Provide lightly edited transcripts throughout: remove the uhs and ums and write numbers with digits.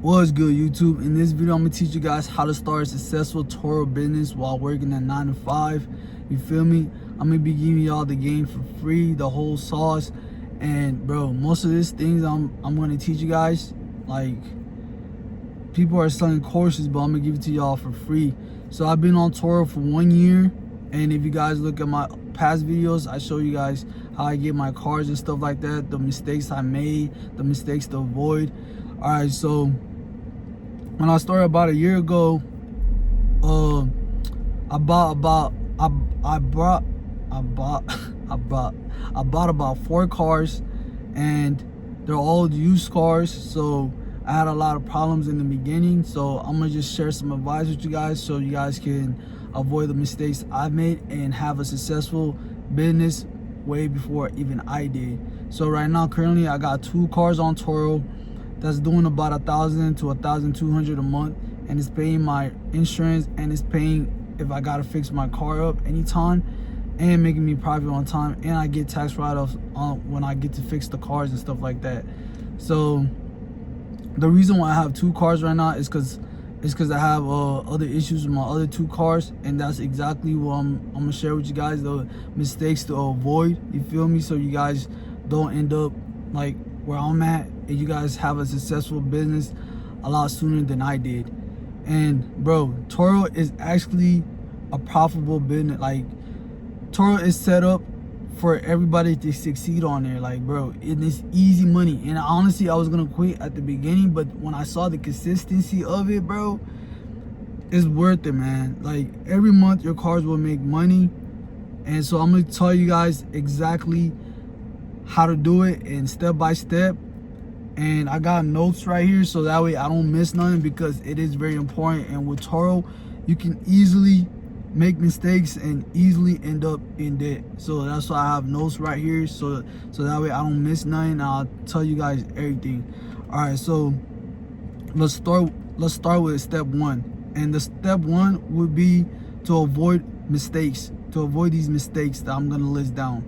What's good, YouTube? In this video, I'm gonna teach you guys how to start a successful Turo business while working at 9 to 5. You feel me? I'm gonna be giving y'all the game for free, the whole sauce. And bro, most of these things I'm gonna teach you guys, like, people are selling courses, but I'm gonna give it to y'all for free. So I've been on Turo for 1 year, and if you guys look at my past videos, I show you guys how I get my cars and stuff like that, the mistakes I made, the mistakes to avoid. All right, so when I started about a year ago, I bought about 4 cars, and they're all used cars. So I had a lot of problems in the beginning. So I'm gonna just share some advice with you guys so you guys can avoid the mistakes I made and have a successful business way before even I did. So right now, currently, I got 2 cars on Turo that's doing about 1,000 to 1,200 a month, and it's paying my insurance, and it's paying if I gotta fix my car up anytime, and making me profit on time, and I get tax write-offs when I get to fix the cars and stuff like that. So the reason why I have 2 cars right now is because I have other issues with my other 2 cars, and that's exactly what I'm gonna share with you guys, the mistakes to avoid. You feel me? So you guys don't end up like where I'm at, and you guys have a successful business a lot sooner than I did. And bro, Turo is actually a profitable business. Like, Turo is set up for everybody to succeed on there. Like, bro, it is easy money. And honestly, I was gonna quit at the beginning, but when I saw the consistency of it, bro, it's worth it, man. Like, every month your cars will make money. And so I'm gonna tell you guys exactly how to do it, and step by step. And I got notes right here so that way I don't miss nothing, because it is very important. And with Turo, you can easily make mistakes and easily end up in debt. So that's why I have notes right here, so that way I don't miss nothing. I'll tell you guys everything. All right, so let's start with step 1. And the step 1 would be to avoid mistakes, to avoid these mistakes that I'm gonna list down.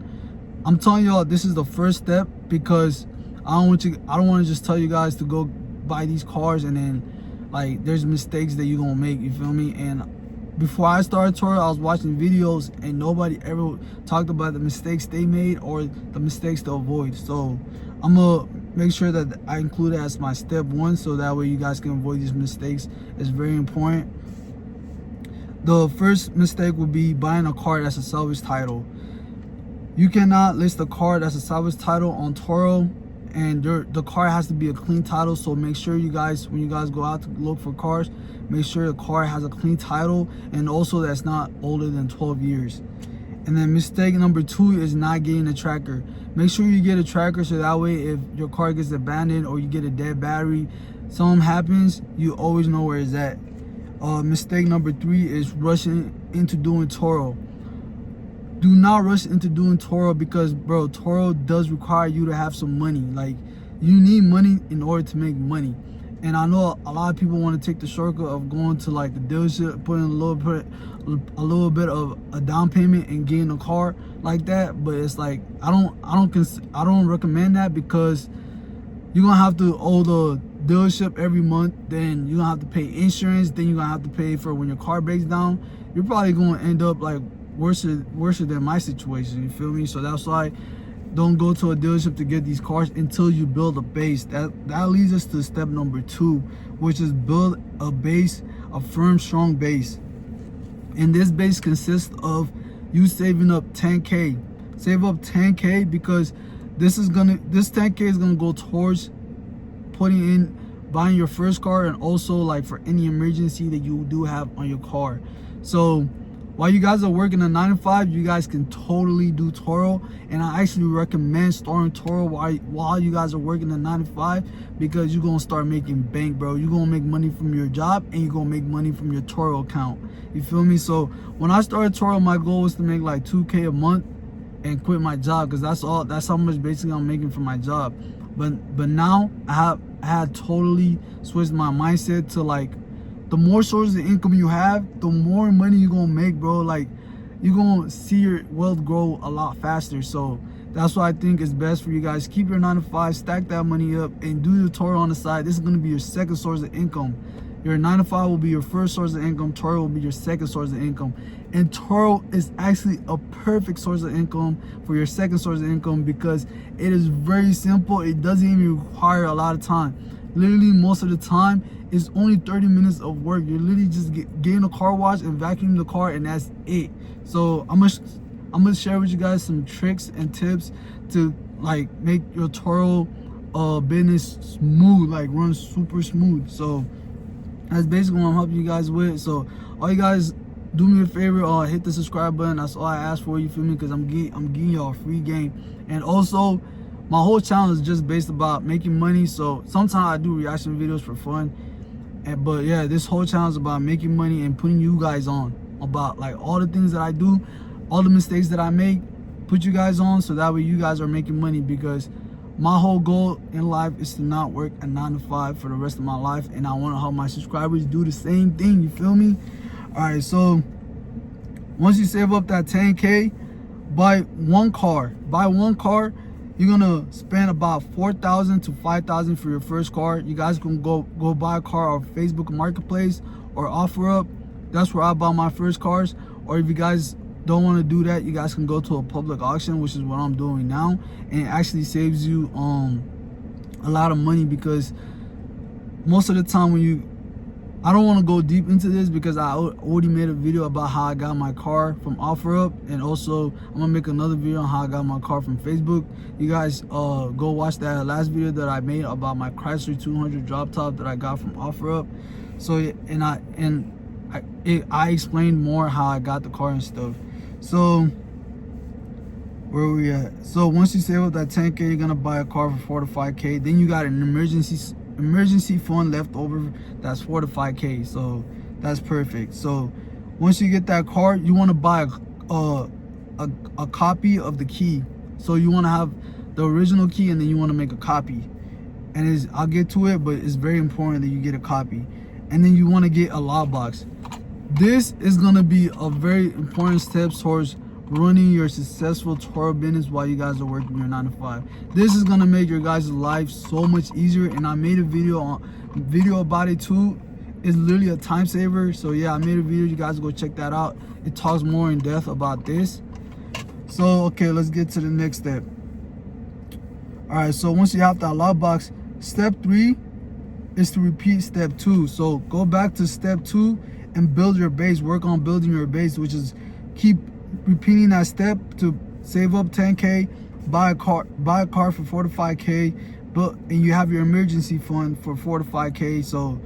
I'm telling y'all, this is the first step, because I don't want to just tell you guys to go buy these cars and then, like, there's mistakes that you're gonna make. You feel me? And before I started Turo, I was watching videos, and nobody ever talked about the mistakes they made or the mistakes to avoid. So I'm gonna make sure that I include it as my step 1, so that way you guys can avoid these mistakes. It's very important. The first mistake would be buying a car that's a salvage title. You cannot list a car that's a salvage title on Turo, and the car has to be a clean title. So make sure you guys, when you guys go out to look for cars, make sure the car has a clean title, and also that's not older than 12 years. And then mistake number 2 is not getting a tracker. Make sure you get a tracker, so that way if your car gets abandoned or you get a dead battery, something happens, you always know where it's at. Mistake number 3 is rushing into doing Turo. Do not rush into doing Turo, because, bro, Turo does require you to have some money. Like, you need money in order to make money. And I know a lot of people want to take the shortcut of going to, like, the dealership, putting a little bit of a down payment and getting a car like that. But it's like, I don't recommend that, because you're gonna have to owe the dealership every month. Then you're gonna have to pay insurance. Then you're gonna have to pay for when your car breaks down. You're probably gonna end up like worse than my situation. You feel me? So that's why don't go to a dealership to get these cars until you build a base. That leads us to step number 2, which is build a base, a firm, strong base. And this base consists of you saving up 10K. Save up 10K, because this 10K is gonna go towards buying your first car, and also like for any emergency that you do have on your car. So while you guys are working a 9 to 5, you guys can totally do Turo. And I actually recommend starting Turo while you guys are working a 9 to 5, because you're gonna start making bank, bro. You're gonna make money from your job, and you're gonna make money from your Turo account. You feel me? So when I started Turo, my goal was to make like 2K a month and quit my job, because that's how much basically I'm making from my job. But now I had totally switched my mindset to, like, the more sources of income you have, the more money you're gonna make, bro. Like, you're gonna see your wealth grow a lot faster. So That's why I think it's best for you guys. Keep your 9 to 5, stack that money up, and do your Turo on the side. This is going to be your second source of income. Your 9 to 5 will be your first source of income. Turo will be your second source of income. And Turo is actually a perfect source of income for your second source of income because it is very simple. It doesn't even require a lot of time. Literally, most of the time, it's only 30 minutes of work. You're literally just getting a car wash and vacuuming the car, and that's it. So I'm gonna share with you guys some tricks and tips to like make your Turo business smooth, like run super smooth. So that's basically what I'm helping you guys with. So all you guys, do me a favor, hit the subscribe button. That's all I ask for, you feel me? Because I'm getting y'all a free game. And also, my whole channel is just based about making money. So sometimes I do reaction videos for fun, but yeah, this whole channel is about making money and putting you guys on about like all the things that I do, all the mistakes that I make, put you guys on so that way you guys are making money. Because my whole goal in life is to not work a 9 to 5 for the rest of my life, and I want to help my subscribers do the same thing, you feel me? All right, so once you save up that 10K, buy one car. You're gonna spend about $4,000 to $5,000 for your first car. You guys can go buy a car on Facebook Marketplace or OfferUp. That's where I bought my first cars. Or if you guys don't want to do that, you guys can go to a public auction, which is what I'm doing now, and it actually saves you a lot of money. Because most of the time when I don't want to go deep into this because I already made a video about how I got my car from OfferUp, and also I'm gonna make another video on how I got my car from Facebook. You guys go watch that last video that I made about my Chrysler 200 drop top that I got from OfferUp. So I explained more how I got the car and stuff. So where are we at? So once you save up that 10K, you're gonna buy a car for 4 to 5K. Then you got an emergency fund left over, that's 4 to 5K. So that's perfect. So once you get that car, you want to buy a copy of the key. So you want to have the original key, and then you want to make a copy. And I'll get to it, but it's very important that you get a copy. And then you want to get a lockbox. This is going to be a very important step towards running your successful Turo business while you guys are working your 9 to 5. This is gonna make your guys' life so much easier, and I made a video about it too. It's literally a time saver. So yeah, I made a video, you guys go check that out. It talks more in depth about this. So okay, let's get to the next step. All right, so once you have that lockbox, step 3 is to repeat step 2. So go back to step 2 and build your base. Work on building your base, which is keep repeating that step to save up 10K, buy a car for 4 to 5K, and you have your emergency fund for 4 to 5K. So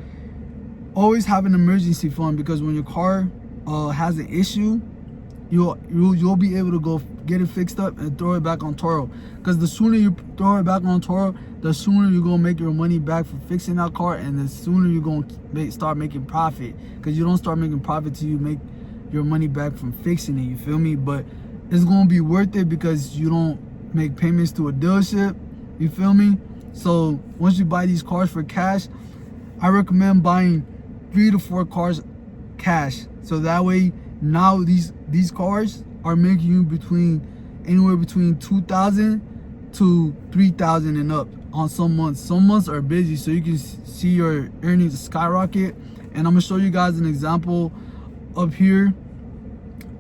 always have an emergency fund, because when your car has an issue, you'll be able to go get it fixed up and throw it back on Turo. Because the sooner you throw it back on Turo, the sooner you're gonna make your money back for fixing that car, and the sooner you're gonna start making profit. Because you don't start making profit till you make your money back from fixing it, you feel me? But it's gonna be worth it because you don't make payments to a dealership, you feel me? So once you buy these cars for cash, I recommend buying 3 to 4 cars cash. So that way, now these cars are making you anywhere between $2,000 to $3,000 and up on some months. Some months are busy, so you can see your earnings skyrocket. And I'm gonna show you guys an example up here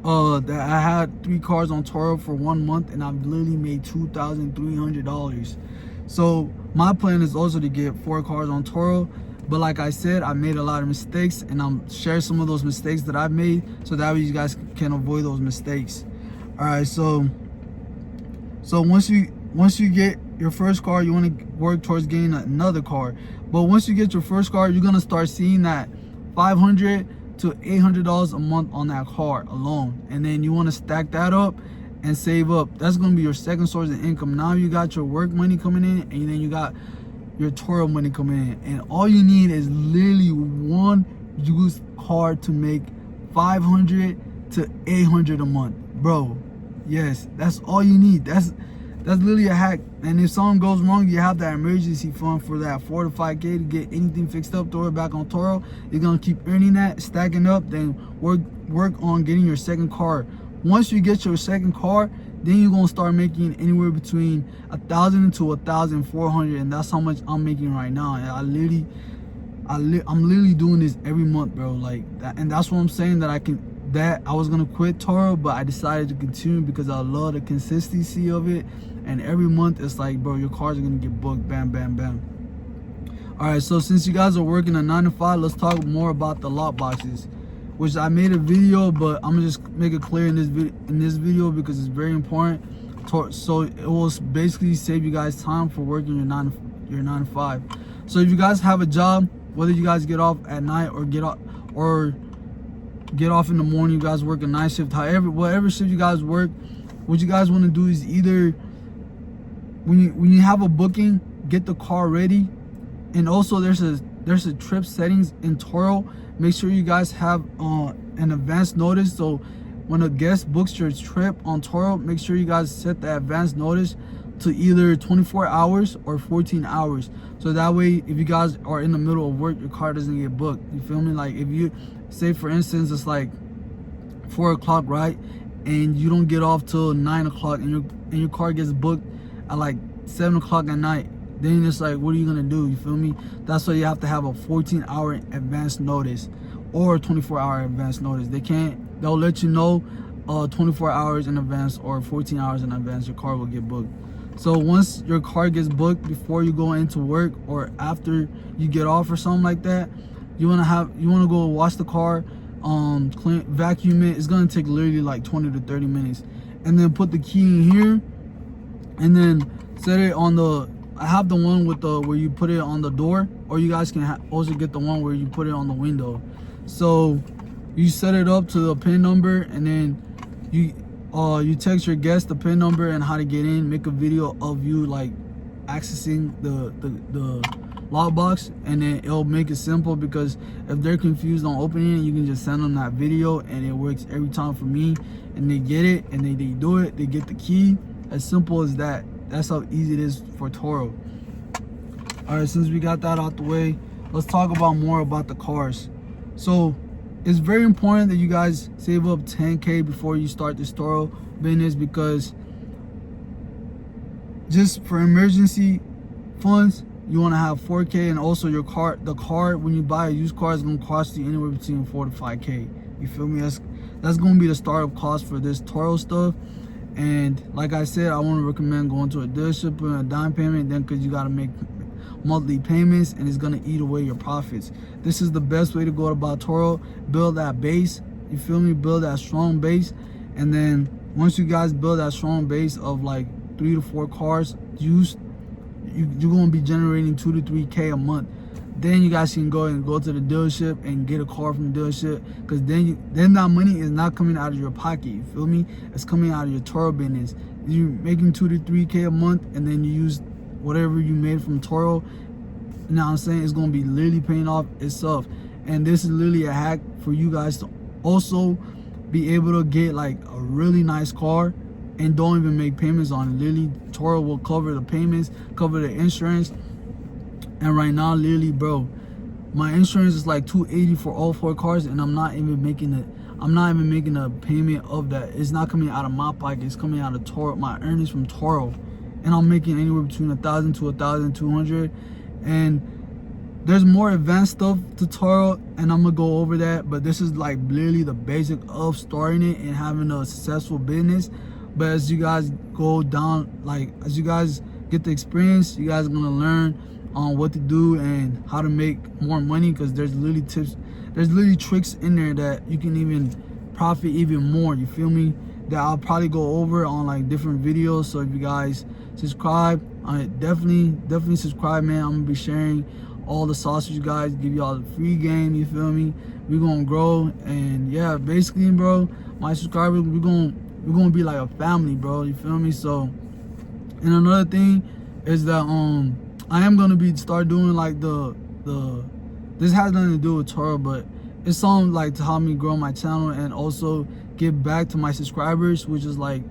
that I had 3 cars on Turo for 1 month, and I've literally made $2,300. So my plan is also to get 4 cars on Turo, but like I said, I made a lot of mistakes, and I'm sharing some of those mistakes that I've made so that way you guys can avoid those mistakes. All right, so once you get your first car, you want to work towards getting another car. But once you get your first car, you're gonna start seeing that $500 to $800 a month on that car alone, and then you want to stack that up and save up. That's gonna be your second source of income. Now you got your work money coming in, and then you got your Turo money coming in, and all you need is literally one used car to make $500 to $800 a month, bro. Yes, that's all you need. That's literally a hack. And if something goes wrong, you have that emergency fund for that 4 to 5K to get anything fixed up, throw it back on Turo. You're gonna keep earning that, stacking up, then work on getting your second car. Once you get your second car, then you're gonna start making anywhere between 1,000 to 1,400, and that's how much I'm making right now. And I'm literally doing this every month, bro. Like that, and that's what I'm saying, that I was gonna quit Turo, but I decided to continue because I love the consistency of it. And every month it's like, bro, your cars are gonna get booked, bam, bam, bam. All right, so since you guys are working a 9 to 5, let's talk more about the lock boxes, which I made a video, but I'm gonna just make it clear in this video because it's very important. So it will basically save you guys time for working your 9 to 5. So if you guys have a job, whether you guys get off at night or get off in the morning, you guys work a night shift, whatever shift you guys work, what you guys want to do is either when you have a booking, get the car ready. And also there's a trip settings in Turo. Make sure you guys have an advance notice. So when a guest books your trip on Turo, make sure you guys set the advance notice to either 24 hours or 14 hours. So that way, if you guys are in the middle of work, your car doesn't get booked. You feel me? Like if you say, for instance, it's like 4 o'clock, right? And you don't get off till 9 o'clock, and your car gets booked at like 7 o'clock at night. Then it's like, what are you gonna do? You feel me? That's why you have to have a 14-hour advance notice or 24-hour advance notice. They'll let you know 24 hours in advance or 14 hours in advance your car will get booked. So once your car gets booked, before you go into work or after you get off or something like that, you wanna go wash the car, clean, vacuum it. It's gonna take literally like 20 to 30 minutes, and then put the key in here, and then set it on the. I have the one with the where you put it on the door, or you guys can also get the one where you put it on the window. So you set it up to the PIN number, and then you text your guest the PIN number and how to get in. Make a video of you like accessing the lockbox, and then it'll make it simple, because if they're confused on opening it, you can just send them that video and it works every time for me, and they get it and they do it, they get the key. As simple as that. That's how easy it is for Turo. All right, since we got that out the way, let's talk about more about the cars. So it's very important that you guys save up 10K before you start this Turo business, because just for emergency funds, you want to have 4K, and also the car when you buy a used car is going to cost you anywhere between 4 to 5K. You feel me? That's going to be the startup cost for this Turo stuff. And like I said, I want to recommend going to a dealership with a down payment, then, because you got to make monthly payments and it's going to eat away your profits. This is the best way to go about Turo. Build that base, you feel me? Build that strong base, and then once you guys build that strong base of like 3 to 4 cars used, you're going to be generating 2 to 3K a month. Then you guys can go to the dealership and get a car from the dealership, because then that money is not coming out of your pocket. You feel me? It's coming out of your Turo business. You're making 2 to 3K a month, and then you use whatever you made from Turo. You know what I'm saying? It's gonna be literally paying off itself. And this is literally a hack for you guys to also be able to get like a really nice car and don't even make payments on it. Literally, Turo will cover the payments, cover the insurance. And right now, literally, bro, my insurance is like $280 for all 4 cars, and I'm not even making a payment of that. It's not coming out of my pocket. It's coming out of Turo, my earnings from Turo, and I'm making anywhere between 1,000 to 1,200. And there's more advanced stuff to Turo, and I'm gonna go over that. But this is like literally the basic of starting it and having a successful business. But as you guys go down, like as you guys get the experience, you guys are gonna learn on what to do and how to make more money, because there's literally tricks in there that you can even profit even more. You feel me? That I'll probably go over on like different videos. So if you guys subscribe, definitely subscribe, man. I'm gonna be sharing all the sauce with you guys, give you all the free game. You feel me? We're gonna grow, and yeah, basically, bro, my subscribers, we're gonna be like a family, bro. You feel me? So, and another thing is that I am gonna start doing like this has nothing to do with Turo, but it's something like to help me grow my channel and also give back to my subscribers, which is like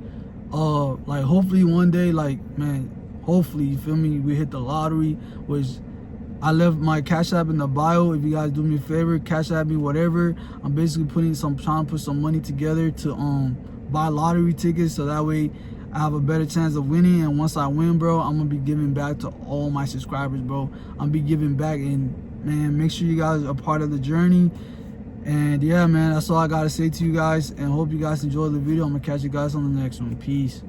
hopefully one day, like, man, hopefully, you feel me, we hit the lottery, which I left my Cash App in the bio. If you guys do me a favor, Cash App me, whatever. I'm basically trying to put some money together to buy lottery tickets, so that way I have a better chance of winning. And once I win, bro, I'm gonna be giving back to all my subscribers, bro. I'm gonna be giving back, and man, make sure you guys are part of the journey. And yeah, man, that's all I gotta say to you guys, and hope you guys enjoyed the video. I'm gonna catch you guys on the next one. Peace.